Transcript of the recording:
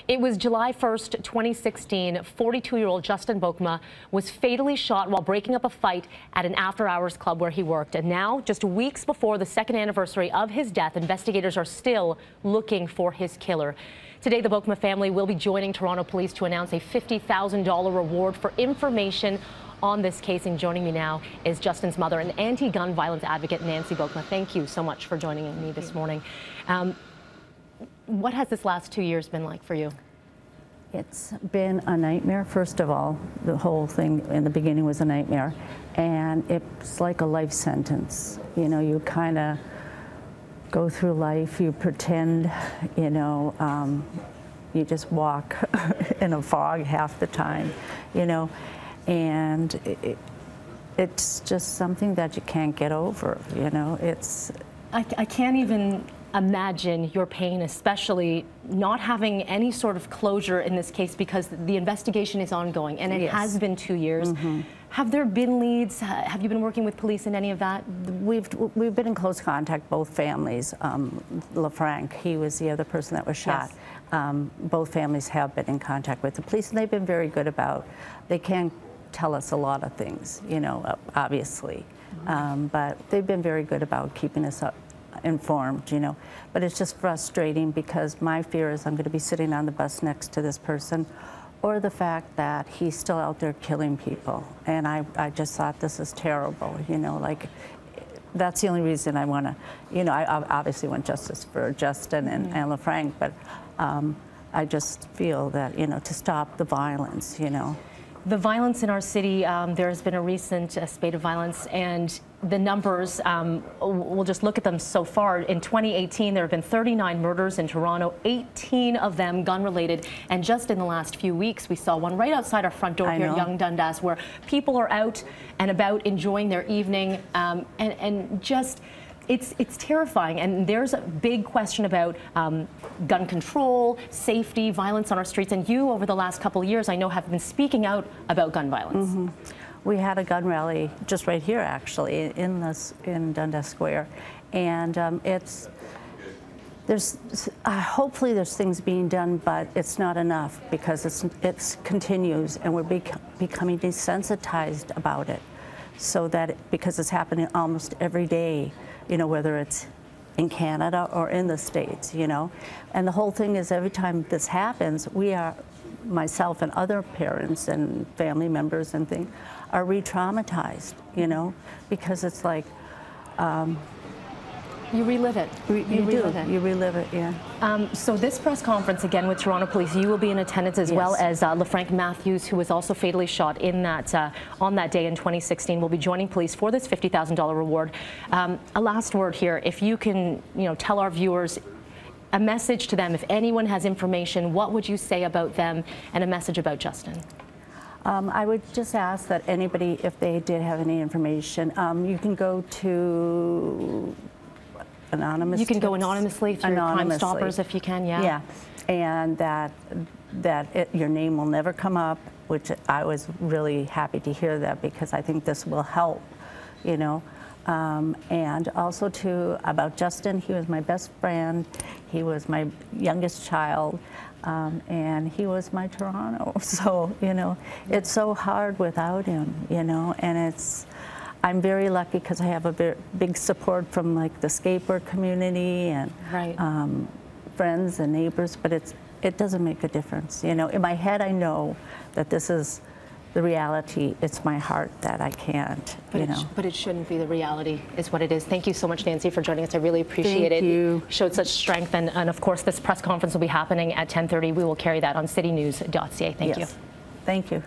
It was July 1st, 2016. 42-year-old Justin Bokma was fatally shot while breaking up a fight at an after-hours club where he worked. And now, just weeks before the second anniversary of his death, investigators are still looking for his killer. Today, the Bokma family will be joining Toronto Police to announce a $50,000 reward for information on this case. And joining me now is Justin's mother and anti-gun violence advocate, Nancy Bokma. Thank you so much for joining me this morning. What has this last 2 years been like for you? It's been a nightmare. First of all, the whole thing in the beginning was a nightmare, and it's like a life sentence. You know, you kind of go through life, you pretend, you know, you just walk in a fog half the time, you know, and it's just something that you can't get over, you know. I can't even imagine your pain, especially not having any sort of closure in this case, because the investigation is ongoing and it has been 2 years. Have there been leads? Have you been working with police in any of that? We've been in close contact, both families. LaFranc, he was the other person that was shot. Both families have been in contact with the police, and they've been very good about, they can't tell us a lot of things, you know, obviously. But they've been very good about keeping us informed, you know. But it's just frustrating because my fear is I'm going to be sitting on the bus next to this person, or the fact that he's still out there killing people. And I just thought, this is terrible, you know, like, that's the only reason I want to, you know, I obviously want justice for Justin and LaFranc, but I just feel that, you know, to stop the violence, you know. The violence in our city, there has been a recent spate of violence, and the numbers, we'll just look at them so far. In 2018, there have been 39 murders in Toronto, 18 of them gun-related. And just in the last few weeks, we saw one right outside our front door here at Yonge Dundas, where people are out and about enjoying their evening, and just, it's terrifying. And there's a big question about gun control, safety, violence on our streets. And you, over the last couple of years, I know, have been speaking out about gun violence. We had a gun rally just right here, actually, in Dundas Square, and hopefully there's things being done, but it's not enough, because it continues, and we're becoming desensitized about it, so that because it's happening almost every day, you know, whether it's in Canada or in the States, you know. And the whole thing is, every time this happens, myself and other parents and family members and things, are re-traumatized, you know, because it's like, you relive it. You relive it, yeah. So this press conference, again, with Toronto Police, you will be in attendance, as well as LaFranc Matthews, who was also fatally shot in that on that day in 2016, will be joining police for this $50,000 reward. A last word here, if you can, you know, tell our viewers a message to them. If anyone has information, what would you say about them, and a message about Justin? I would just ask that anybody, if they did have any information, you can go to anonymous. You can go anonymously through Crime Stoppers if you can, Yeah, and that your name will never come up, which I was really happy to hear that, because I think this will help, you know. And also about Justin, he was my best friend, he was my youngest child, and he was my Toronto. So, you know, it's so hard without him, you know, and I'm very lucky because I have a very big support from, like, the skateboard community and friends and neighbors, but it doesn't make a difference, you know. In my head, I know that this is the reality. It's my heart that I can't, you know. But it shouldn't be the reality, is what it is. Thank you so much, Nancy, for joining us. I really appreciate it. Thank you. Showed such strength, and of course, this press conference will be happening at 10:30. We will carry that on citynews.ca. Thank you. Thank you.